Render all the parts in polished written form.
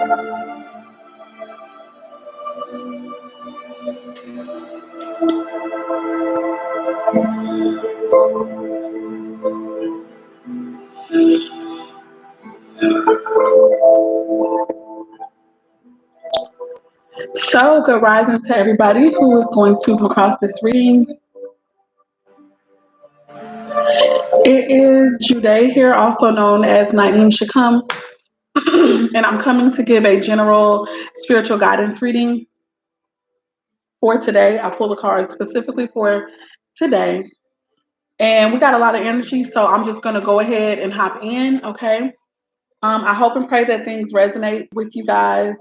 So, good rising to everybody who is going to come across this reading. It is Jude here, also known as Naeem Shakam, and I'm coming to give a general spiritual guidance reading for today. I pulled a card specifically for today, and we got a lot of energy, so I'm just going to go ahead and hop in, okay? I hope and pray that things resonate with you guys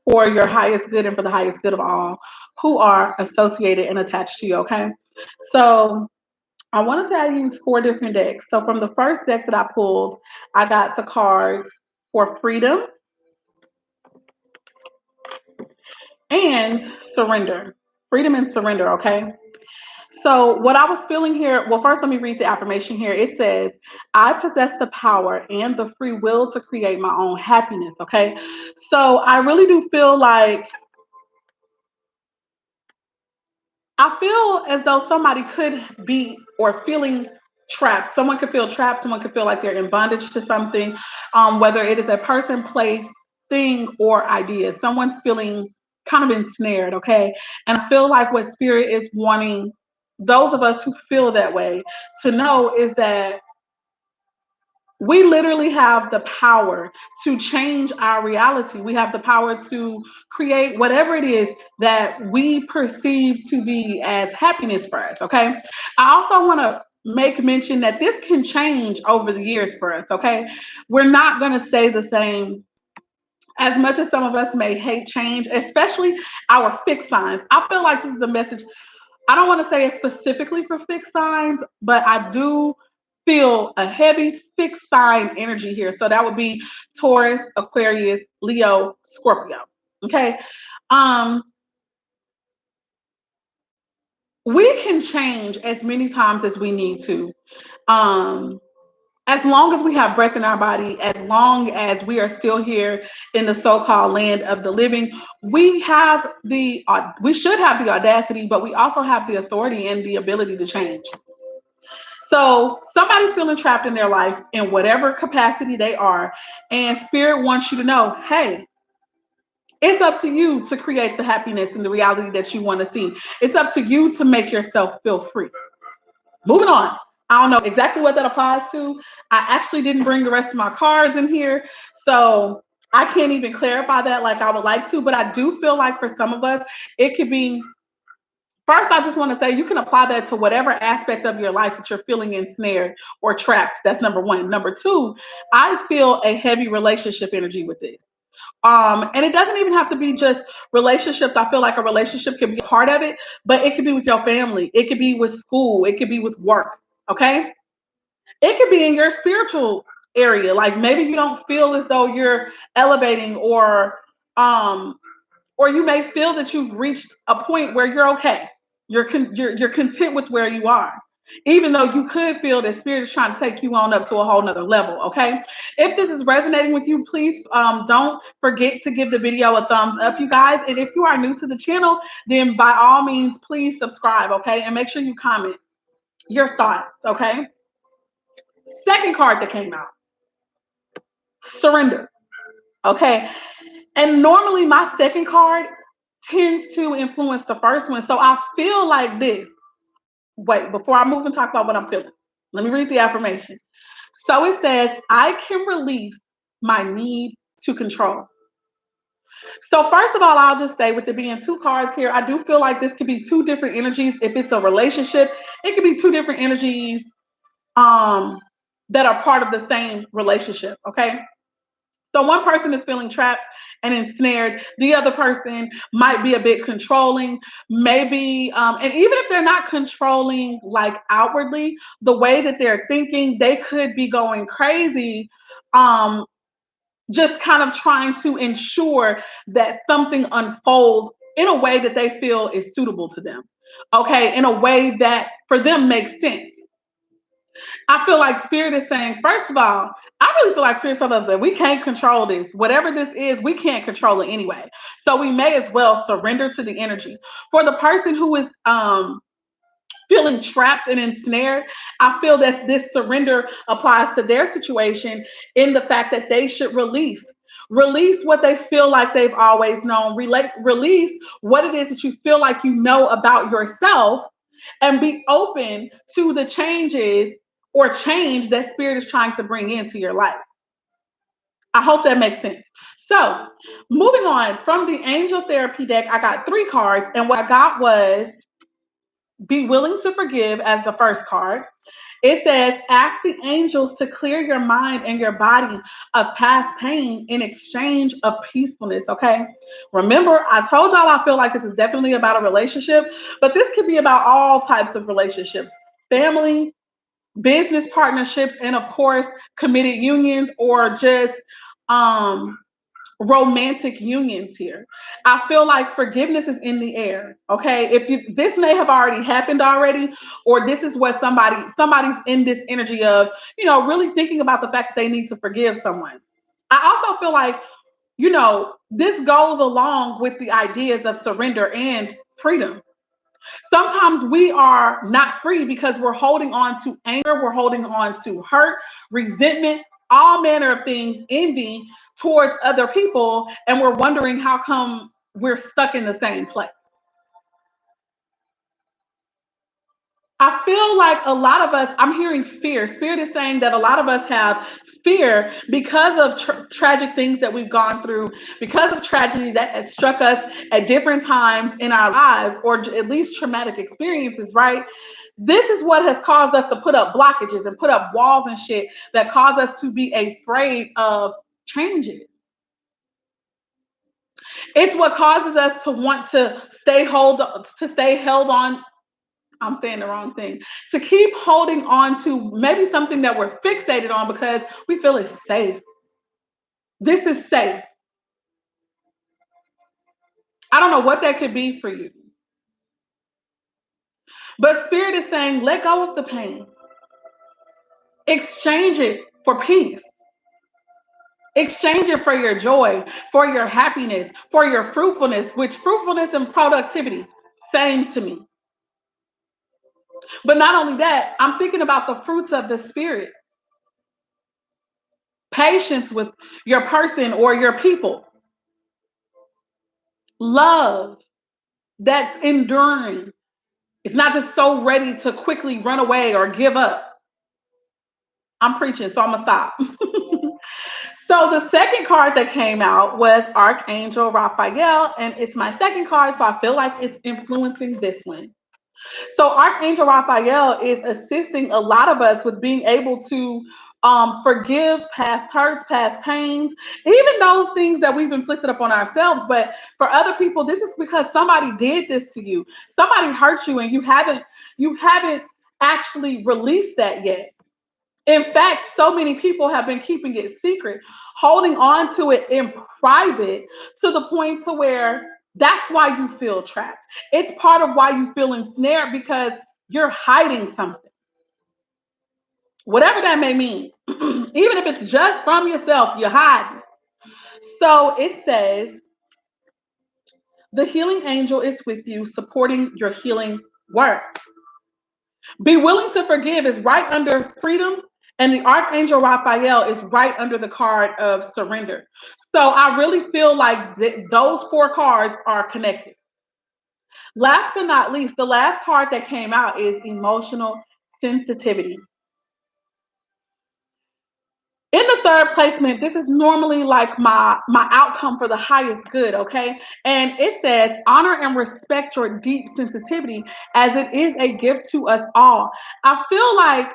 for your highest good and for the highest good of all who are associated and attached to you, okay? So, I want to say I used 4 different decks. So from the first deck that I pulled, I got the cards for freedom and surrender. Freedom and surrender, okay? So what I was feeling here, well, first let me read the affirmation here. It says, I possess the power and the free will to create my own happiness, okay? So I really do feel like, I feel as though somebody could be or feeling trapped. Someone could feel trapped. Someone could feel like they're in bondage to something, whether it is a person, place, thing, or idea. Someone's feeling kind of ensnared, okay? And I feel like what Spirit is wanting those of us who feel that way to know is that we literally have the power to change our reality. We have the power to create whatever it is that we perceive to be as happiness for us, okay? I also want to make mention that this can change over the years for us, okay? We're not going to stay the same. As much as some of us may hate change, especially our fixed signs, I feel like this is a message. I don't want to say it specifically for fixed signs, but I do feel a heavy fixed sign energy here. So that would be Taurus, Aquarius, Leo, Scorpio. Okay. Um, we can change as many times as we need to. Um, as long as we have breath in our body, as long as we are still here in the so-called land of the living, we should have the audacity, but we also have the authority and the ability to change. So somebody's feeling trapped in their life in whatever capacity they are, and Spirit wants you to know, hey, it's up to you to create the happiness and the reality that you want to see. It's up to you to make yourself feel free. Moving on. I don't know exactly what that applies to. I actually didn't bring the rest of my cards in here, so I can't even clarify that like I would like to, but I do feel like for some of us, it could be. First, I just want to say you can apply that to whatever aspect of your life that you're feeling ensnared or trapped. That's number 1. Number 2, I feel a heavy relationship energy with this. And it doesn't even have to be just relationships. I feel like a relationship can be a part of it, but it could be with your family. It could be with school. It could be with work. Okay. It could be in your spiritual area. Like maybe you don't feel as though you're elevating um, or you may feel that you've reached a point where you're okay. You're content with where you are, even though you could feel that Spirit is trying to take you on up to a whole nother level. Okay, if this is resonating with you, please don't forget to give the video a thumbs up, you guys. And if you are new to the channel, then by all means, please subscribe. Okay, and make sure you comment your thoughts. Okay. Second card that came out, surrender. Okay, and normally my second card tends to influence the first one. So I feel like this. Wait, before I move and talk about what I'm feeling, let me read the affirmation. So it says, I can release my need to control. So first of all, I'll just say with it being 2 cards here, I do feel like this could be 2 different energies. If it's a relationship, it could be 2 different energies that are part of the same relationship. Okay. So one person is feeling trapped and ensnared. The other person might be a bit controlling, maybe, and even if they're not controlling like outwardly, the way that they're thinking, they could be going crazy, just kind of trying to ensure that something unfolds in a way that they feel is suitable to them. Okay, in a way that for them makes sense. I feel like Spirit is saying, first of all, I really feel like Spirit tells us that we can't control this. Whatever this is, we can't control it anyway. So we may as well surrender to the energy. For the person who is feeling trapped and ensnared, I feel that this surrender applies to their situation in the fact that they should release what they feel like they've always known, release what it is that you feel like you know about yourself, and be open to the changes or change that Spirit is trying to bring into your life. I hope that makes sense. So, moving on from the Angel Therapy deck, I got 3 cards, and what I got was Be Willing to Forgive as the first card. It says, ask the angels to clear your mind and your body of past pain in exchange of peacefulness. Okay. Remember, I told y'all I feel like this is definitely about a relationship, but this could be about all types of relationships: family, business partnerships, and of course, committed unions, or just um romantic unions here. I feel like forgiveness is in the air. Okay. This may have already happened already, or this is what somebody's in this energy of, really thinking about the fact that they need to forgive someone. I also feel like, this goes along with the ideas of surrender and freedom. Sometimes we are not free because we're holding on to anger, we're holding on to hurt, resentment, all manner of things, envy towards other people, and we're wondering how come we're stuck in the same place. I feel like a lot of us, I'm hearing fear. Spirit is saying that a lot of us have fear because of tragic things that we've gone through, because of tragedy that has struck us at different times in our lives, or at least traumatic experiences, right? This is what has caused us to put up blockages and put up walls and shit that cause us to be afraid of changes. It's what causes us to want to stay held on. I'm saying the wrong thing. To keep holding on to maybe something that we're fixated on because we feel it's safe. This is safe. I don't know what that could be for you. But Spirit is saying, let go of the pain. Exchange it for peace. Exchange it for your joy, for your happiness, for your fruitfulness, which fruitfulness and productivity, same to me. But not only that, I'm thinking about the fruits of the Spirit. Patience with your person or your people. Love that's enduring. It's not just so ready to quickly run away or give up. I'm preaching, so I'm going to stop. So the second card that came out was Archangel Raphael, and it's my second card, so I feel like it's influencing this one. So Archangel Raphael is assisting a lot of us with being able to forgive past hurts, past pains, even those things that we've inflicted upon ourselves. But for other people, this is because somebody did this to you. Somebody hurt you, and you haven't actually released that yet. In fact, so many people have been keeping it secret, holding on to it in private, to the point to where that's why you feel trapped. It's part of why you feel ensnared, because you're hiding something, whatever that may mean. Even if it's just from yourself, you're hiding. So it says, the healing angel is with you, supporting your healing work. Be willing to forgive is right under freedom, and the Archangel Raphael is right under the card of surrender. So I really feel like those 4 cards are connected. Last but not least, the last card that came out is emotional sensitivity. In the third placement, this is normally like my outcome for the highest good, okay? And it says, honor and respect your deep sensitivity, as it is a gift to us all. I feel like,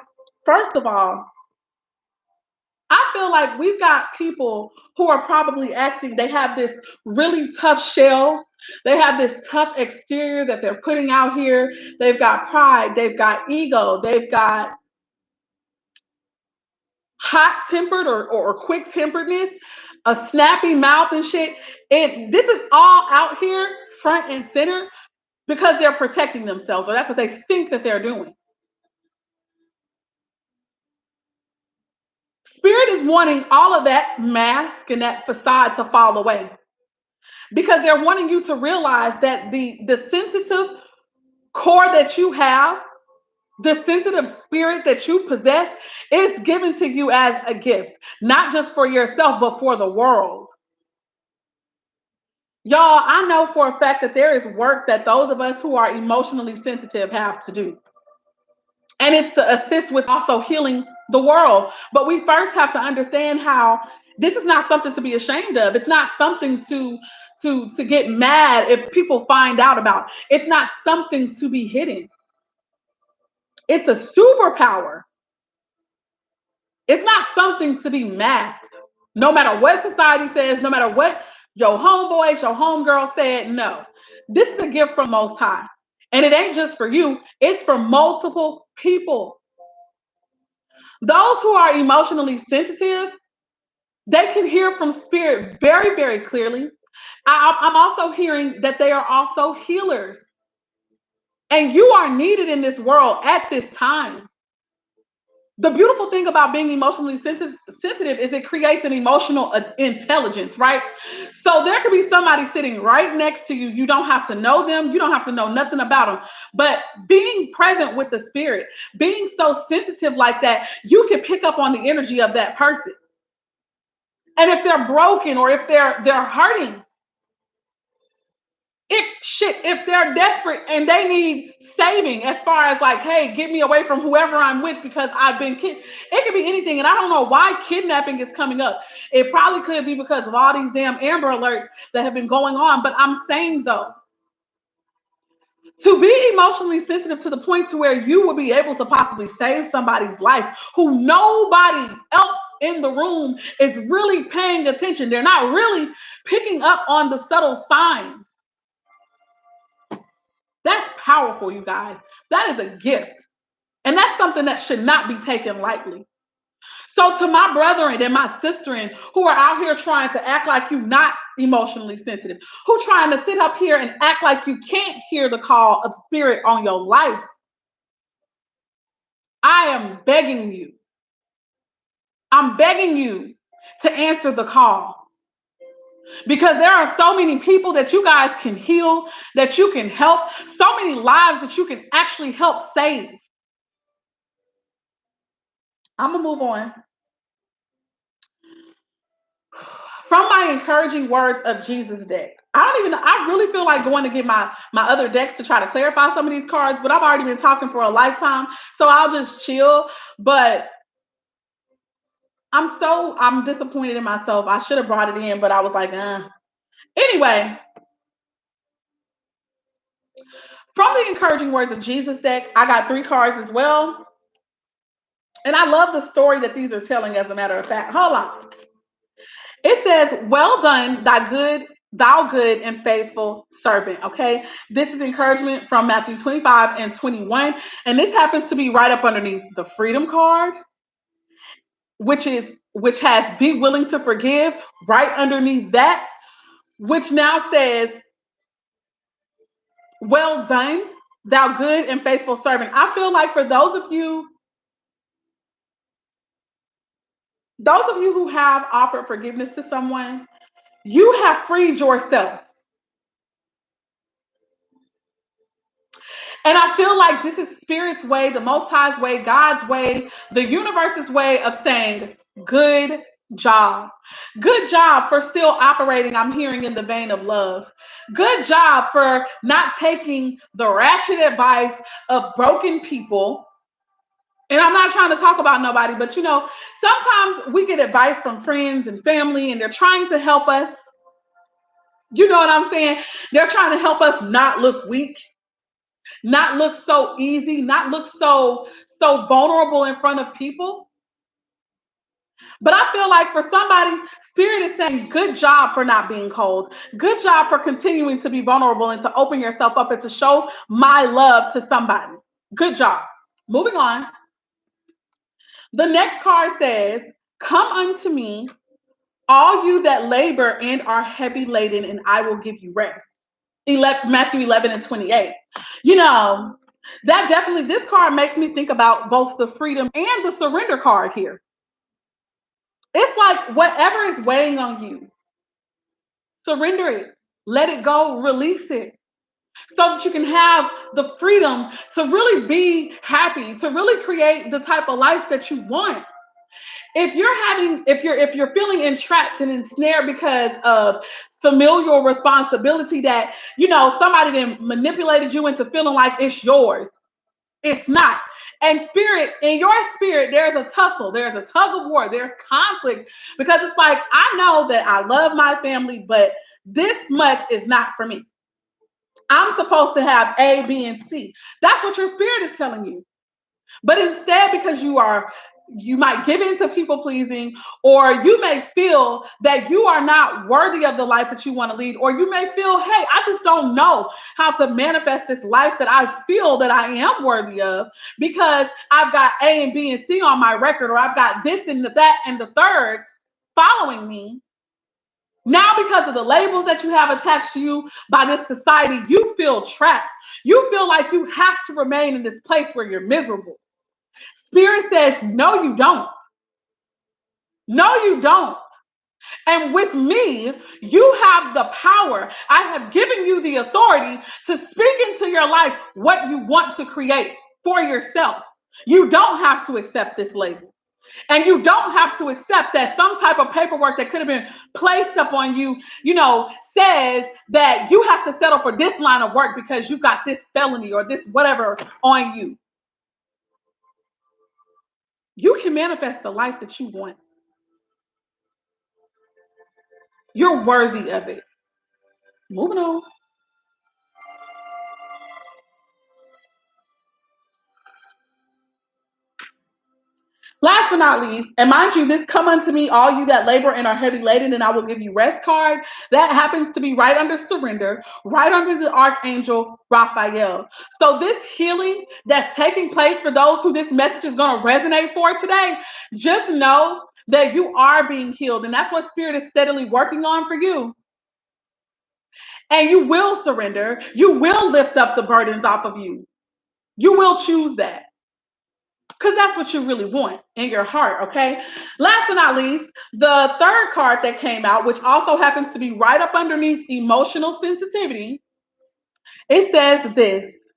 first of all, I feel like we've got people who are probably acting, they have this really tough shell. They have this tough exterior that they're putting out here. They've got pride, they've got ego, they've got hot tempered or quick temperedness, a snappy mouth and shit. And this is all out here front and center because they're protecting themselves, or that's what they think that they're doing. Spirit is wanting all of that mask and that facade to fall away because they're wanting you to realize that the sensitive core that you have, the sensitive spirit that you possess, is given to you as a gift, not just for yourself, but for the world. Y'all, I know for a fact that there is work that those of us who are emotionally sensitive have to do. And it's to assist with also healing the world. But we first have to understand how this is not something to be ashamed of. It's not something to get mad if people find out about. It's not something to be hidden. It's a superpower. It's not something to be masked. No matter what society says, no matter what your homeboys, your homegirl said, no. This is a gift from Most High. And it ain't just for you, it's for multiple people. Those who are emotionally sensitive, they can hear from spirit very, very clearly. I'm also hearing that they are also healers. And you are needed in this world at this time. The beautiful thing about being emotionally sensitive is it creates an emotional intelligence, right? So there could be somebody sitting right next to you. You don't have to know them. You don't have to know nothing about them. But being present with the spirit, being so sensitive like that, you can pick up on the energy of that person. And if they're broken or if they're hurting, if they're desperate and they need saving, as far as like, hey, get me away from whoever I'm with because I've been it could be anything. And I don't know why kidnapping is coming up. It probably could be because of all these damn Amber Alerts that have been going on. But I'm saying though, to be emotionally sensitive to the point to where you will be able to possibly save somebody's life who nobody else in the room is really paying attention. They're not really picking up on the subtle signs. That's powerful, you guys. That is a gift. And that's something that should not be taken lightly. So to my brethren and my sisterin who are out here trying to act like you're not emotionally sensitive, who trying to sit up here and act like you can't hear the call of spirit on your life, I am begging you. I'm begging you to answer the call. Because there are so many people that you guys can heal, that you can help, so many lives that you can actually help save. I'm going to move on. From my encouraging words of Jesus deck. I really feel like going to get my other decks to try to clarify some of these cards, but I've already been talking for a lifetime, so I'll just chill. But I'm disappointed in myself. I should have brought it in, but I was like, Anyway, from the encouraging words of Jesus deck, I got 3 cards as well. And I love the story that these are telling, as a matter of fact. Hold on. It says, well done, thou good and faithful servant. Okay. This is encouragement from Matthew 25 and 21. And this happens to be right up underneath the freedom card, which has be willing to forgive, right underneath that, which now says, well done, thou good and faithful servant. I feel like for those of you who have offered forgiveness to someone, you have freed yourself. And I feel like this is Spirit's way, the Most High's way, God's way, the universe's way of saying, good job. Good job for still operating, I'm hearing, in the vein of love. Good job for not taking the ratchet advice of broken people. And I'm not trying to talk about nobody, but sometimes we get advice from friends and family and they're trying to help us. You know what I'm saying? They're trying to help us not look weak, not look so easy, not look so vulnerable in front of people. But I feel like for somebody, Spirit is saying, good job for not being cold. Good job for continuing to be vulnerable and to open yourself up and to show my love to somebody. Good job. Moving on. The next card says, come unto me, all you that labor and are heavy laden, and I will give you rest. Matthew 11 and 28. That definitely, this card makes me think about both the freedom and the surrender card here. It's like whatever is weighing on you, surrender it, let it go, release it, so that you can have the freedom to really be happy, to really create the type of life that you want. If you're feeling entrapped and ensnared because of familial responsibility that somebody then manipulated you into feeling like it's yours, it's not. And in your spirit, there's a tussle, there's a tug of war, there's conflict, because it's like, I know that I love my family, but this much is not for me. I'm supposed to have A, B, and C. That's what your spirit is telling you. But instead, because you might give in to people pleasing, or you may feel that you are not worthy of the life that you want to lead, or you may feel, hey, I just don't know how to manifest this life that I feel that I am worthy of, because I've got A and B and C on my record, or I've got this and that and the third following me. Now, because of the labels that you have attached to you by this society, you feel trapped. You feel like you have to remain in this place where you're miserable. Spirit says, no, you don't. No, you don't. And with me, you have the power. I have given you the authority to speak into your life what you want to create for yourself. You don't have to accept this label. And you don't have to accept that some type of paperwork that could have been placed upon you, says that you have to settle for this line of work because you got this felony or this whatever on you. You can manifest the life that you want. You're worthy of it. Moving on. Last but not least, and mind you, this come unto me, all you that labor and are heavy laden, and I will give you rest card. That happens to be right under surrender, right under the Archangel Raphael. So this healing that's taking place for those who this message is going to resonate for today, just know that you are being healed. And that's what Spirit is steadily working on for you. And you will surrender. You will lift up the burdens off of you. You will choose that. Because that's what you really want in your heart, okay? Last but not least, the third card that came out, which also happens to be right up underneath emotional sensitivity, it says this: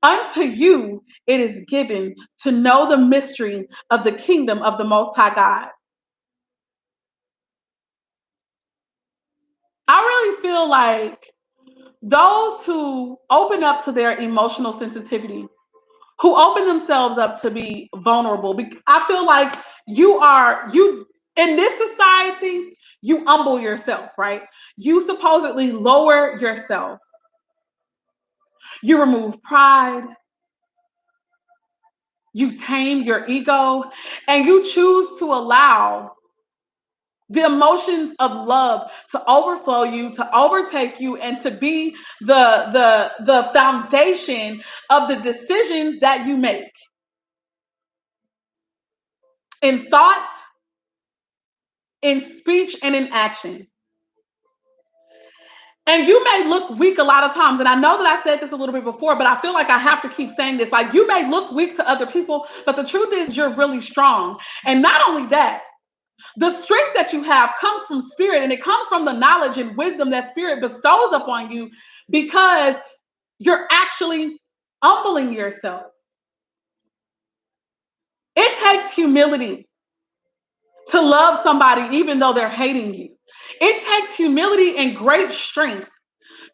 unto you it is given to know the mystery of the kingdom of the Most High God. I really feel like those who open up to their emotional sensitivity, who open themselves up to be vulnerable, I feel like you in this society, you humble yourself, right? You supposedly lower yourself. You remove pride, you tame your ego, and you choose to allow the emotions of love to overflow you, to overtake you, and to be the foundation of the decisions that you make in thought, in speech, and in action. And you may look weak a lot of times. And I know that I said this a little bit before, but I feel like I have to keep saying this. Like, you may look weak to other people, but the truth is you're really strong. And not only that, the strength that you have comes from Spirit, and it comes from the knowledge and wisdom that Spirit bestows upon you, because you're actually humbling yourself. It takes humility to love somebody even though they're hating you. It takes humility and great strength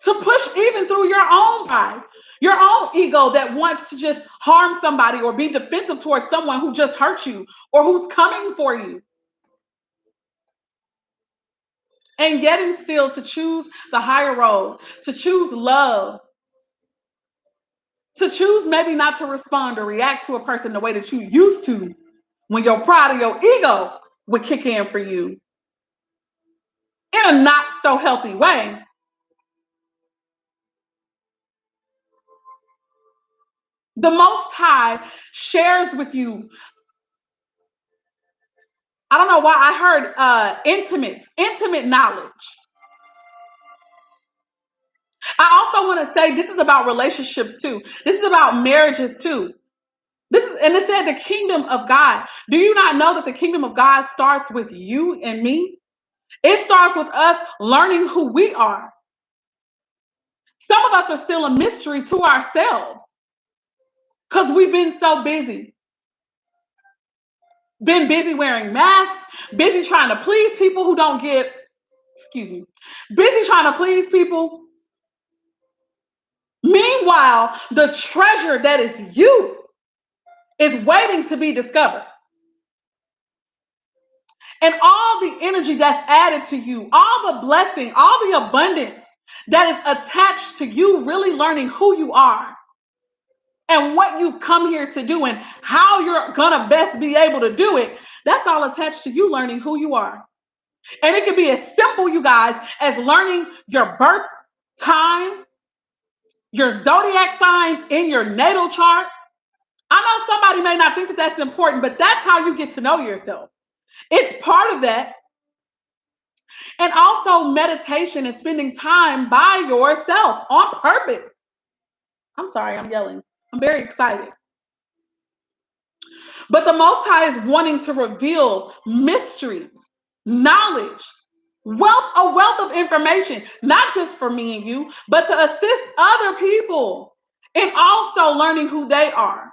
to push even through your own pride, your own ego that wants to just harm somebody or be defensive towards someone who just hurt you or who's coming for you. And yet and still to choose the higher road, to choose love, to choose maybe not to respond or react to a person the way that you used to when your pride or your ego would kick in for you in a not so healthy way. The Most High shares with you. I don't know why I heard intimate knowledge. I also want to say this is about relationships too. This is about marriages too. And it said the kingdom of God. Do you not know that the kingdom of God starts with you and me? It starts with us learning who we are. Some of us are still a mystery to ourselves because we've been so busy. Been busy wearing masks, busy trying to please people who don't get, busy trying to please people. Meanwhile, the treasure that is you is waiting to be discovered. And all the energy that's added to you, all the blessing, all the abundance that is attached to you really learning who you are and what you've come here to do and how you're gonna best be able to do it, that's all attached to you learning who you are. And it can be as simple, you guys, as learning your birth time, your zodiac signs in your natal chart. I know somebody may not think that that's important, but that's how you get to know yourself. It's part of that. And also meditation and spending time by yourself on purpose. I'm sorry, I'm yelling. I'm very excited. But the Most High is wanting to reveal mysteries, knowledge, a wealth of information, not just for me and you, but to assist other people in also learning who they are.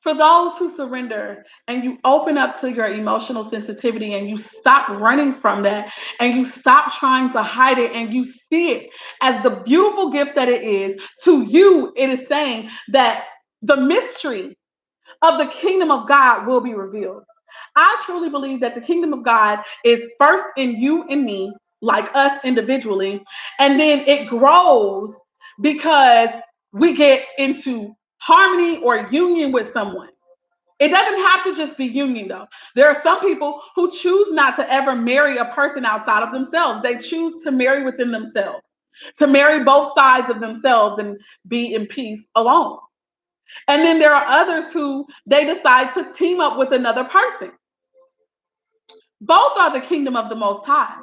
For those who surrender and you open up to your emotional sensitivity and you stop running from that and you stop trying to hide it and you see it as the beautiful gift that it is, to you, it is saying that the mystery of the kingdom of God will be revealed. I truly believe that the kingdom of God is first in you and me, like us individually, and then it grows because we get into harmony or union with someone. It doesn't have to just be union, though. There are some people who choose not to ever marry a person outside of themselves. They choose to marry within themselves, to marry both sides of themselves and be in peace alone. And then there are others who they decide to team up with another person. Both are the kingdom of the Most High.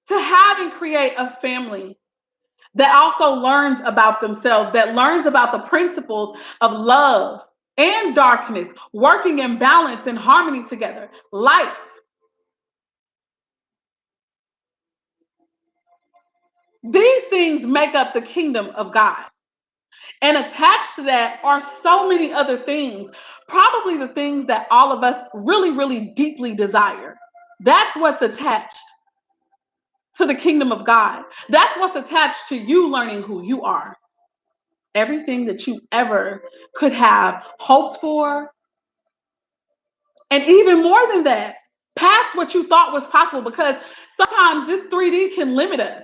To have and create a family that also learns about themselves, that learns about the principles of love and darkness, working in balance and harmony together, light. These things make up the kingdom of God. And attached to that are so many other things, probably the things that all of us really, really deeply desire. That's what's attached to the kingdom of God. That's what's attached to you learning who you are. Everything that you ever could have hoped for, and even more than that, past what you thought was possible, because sometimes this 3D can limit us.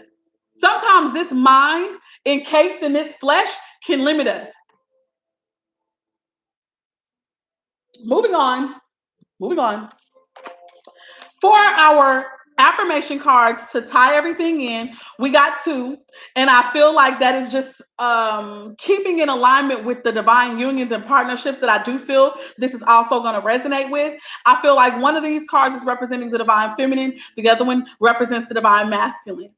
Sometimes this mind encased in this flesh can limit us. Moving on. For our affirmation cards to tie everything in, we got two. And I feel like that is just keeping in alignment with the divine unions and partnerships that I do feel this is also going to resonate with. I feel like one of these cards is representing the divine feminine, the other one represents the divine masculine.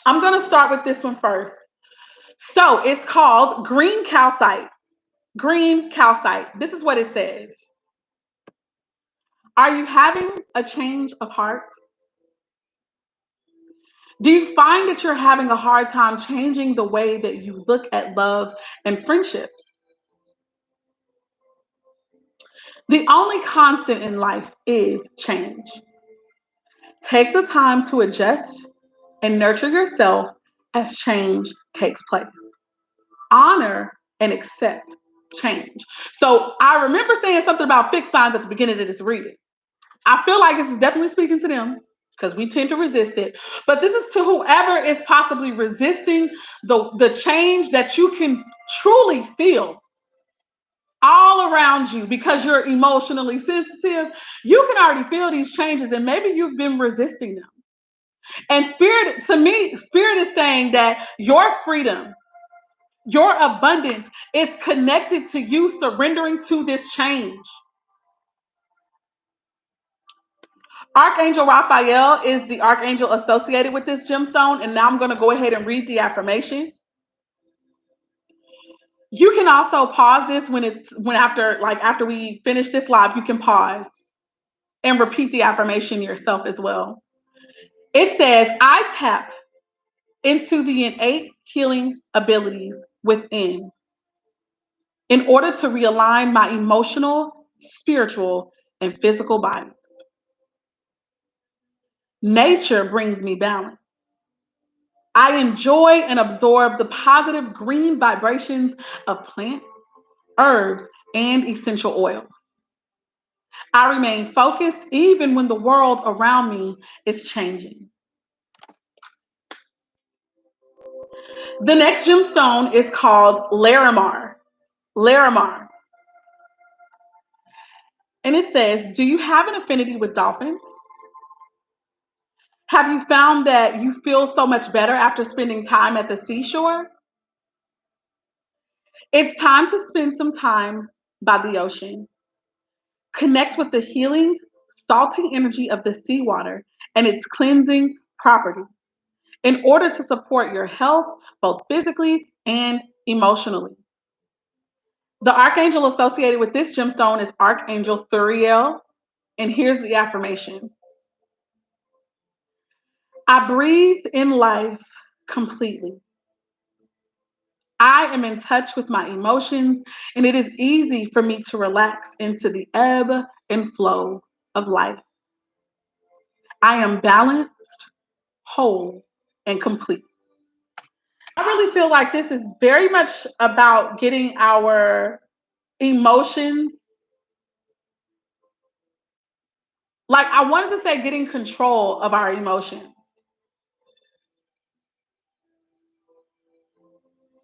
I'm going to start with this one first. So it's called green calcite. Green calcite. This is what it says. Are you having a change of heart? Do you find that you're having a hard time changing the way that you look at love and friendships? The only constant in life is change. Take the time to adjust and nurture yourself as change takes place. Honor and accept change. So I remember saying something about fixed signs at the beginning of this reading. I feel like this is definitely speaking to them because we tend to resist it. But this is to whoever is possibly resisting the change that you can truly feel all around you because you're emotionally sensitive. You can already feel these changes and maybe you've been resisting them. And spirit, to me, spirit is saying that your freedom, your abundance is connected to you surrendering to this change. Archangel Raphael is the archangel associated with this gemstone. And now I'm going to go ahead and read the affirmation. You can also pause this when after we finish this live, you can pause and repeat the affirmation yourself as well. It says, I tap into the innate healing abilities within in order to realign my emotional, spiritual, and physical bodies. Nature brings me balance. I enjoy and absorb the positive green vibrations of plants, herbs, and essential oils. I remain focused even when the world around me is changing. The next gemstone is called Larimar. Larimar. And it says, do you have an affinity with dolphins? Have you found that you feel so much better after spending time at the seashore? It's time to spend some time by the ocean. Connect with the healing, salty energy of the seawater and its cleansing property in order to support your health, both physically and emotionally. The archangel associated with this gemstone is Archangel Thuriel. And here's the affirmation. I breathe in life completely. I am in touch with my emotions, and it is easy for me to relax into the ebb and flow of life. I am balanced, whole, and complete. I really feel like this is very much about getting our emotions, like I wanted to say getting control of our emotions,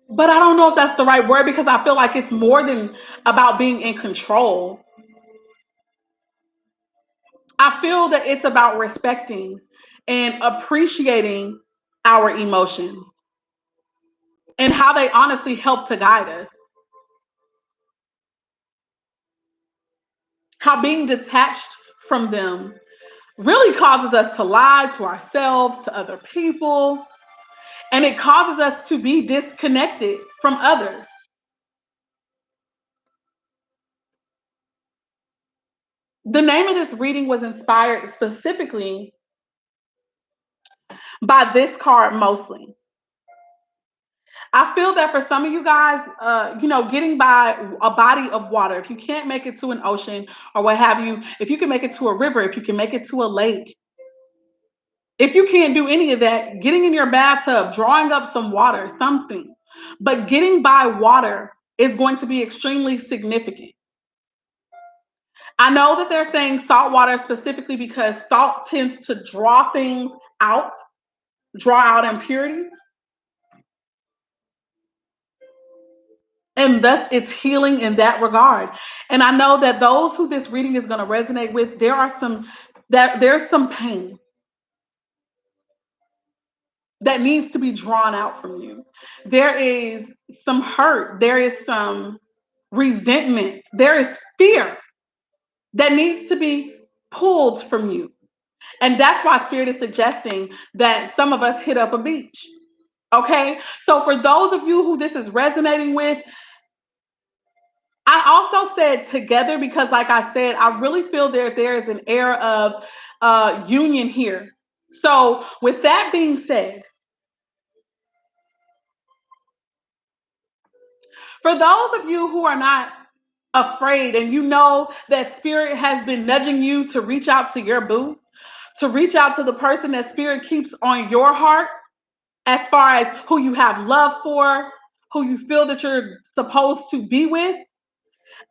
but I don't know if that's the right word because I feel like it's more than about being in control. I feel that it's about respecting and appreciating our emotions and how they honestly help to guide us. How being detached from them really causes us to lie to ourselves, to other people, and it causes us to be disconnected from others. The name of this reading was inspired specifically by this card mostly. I feel that for some of you guys, getting by a body of water, if you can't make it to an ocean or what have you, if you can make it to a river, if you can make it to a lake, if you can't do any of that, getting in your bathtub, drawing up some water, something, but getting by water is going to be extremely significant. I know that they're saying salt water specifically because salt tends to out, draw out impurities. And thus it's healing in that regard. And I know that those who this reading is going to resonate with, there's some pain that needs to be drawn out from you. There is some hurt, there is some resentment, there is fear that needs to be pulled from you. And that's why Spirit is suggesting that some of us hit up a beach. Okay? So for those of you who this is resonating with, I also said together because, like I said, I really feel there is an air of union here. So, with that being said, for those of you who are not afraid and you know that Spirit has been nudging you to reach out to your boo, to reach out to the person that Spirit keeps on your heart, as far as who you have love for, who you feel that you're supposed to be with,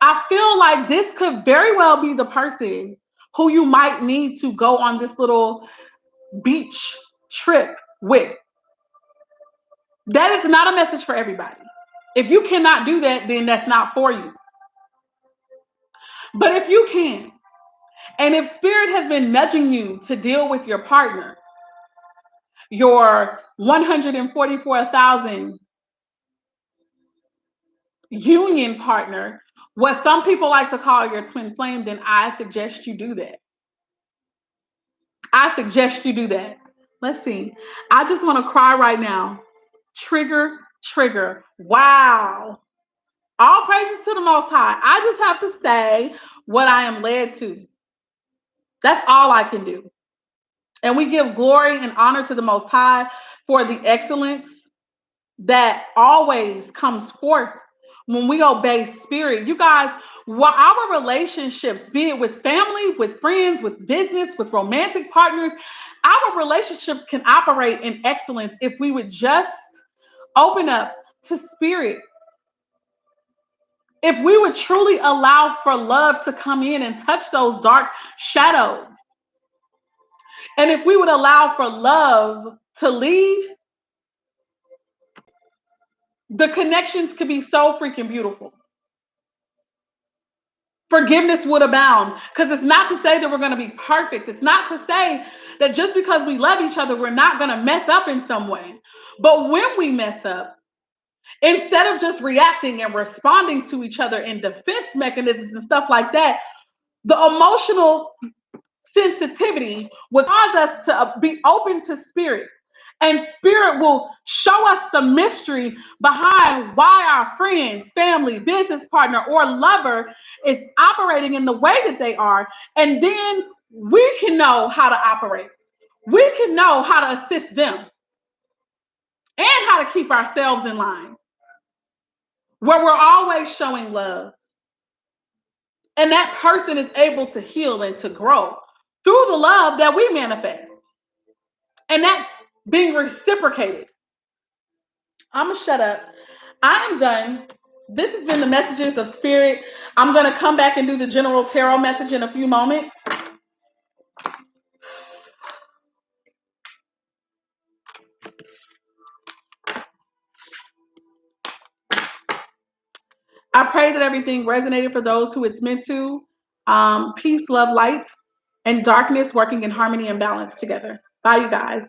I feel like this could very well be the person who you might need to go on this little beach trip with. That is not a message for everybody. If you cannot do that, then that's not for you. But if you can, and if Spirit has been nudging you to deal with your partner, your 144,000 union partner, what some people like to call your twin flame, then I suggest you do that. I suggest you do that. Let's see. I just want to cry right now. Trigger, trigger. Wow. All praises to the Most High. I just have to say what I am led to. That's all I can do. And we give glory and honor to the Most High for the excellence that always comes forth when we obey spirit. You guys, while our relationships, be it with family, with friends, with business, with romantic partners, our relationships can operate in excellence if we would just open up to spirit. If we would truly allow for love to come in and touch those dark shadows, and if we would allow for love to lead, the connections could be so freaking beautiful. Forgiveness would abound, because it's not to say that we're going to be perfect. It's not to say that just because we love each other, we're not going to mess up in some way. But when we mess up, instead of just reacting and responding to each other in defense mechanisms and stuff like that, the emotional sensitivity will cause us to be open to spirit. And spirit will show us the mystery behind why our friends, family, business partner, or lover is operating in the way that they are. And then we can know how to operate. We can know how to assist them and how to keep ourselves in line, where we're always showing love. And that person is able to heal and to grow through the love that we manifest. And that's being reciprocated. I'm going to shut up. I am done. This has been the Messages of Spirit. I'm going to come back and do the general tarot message in a few moments. I pray that everything resonated for those who it's meant to. Peace, love, light, and darkness working in harmony and balance together. Bye, you guys.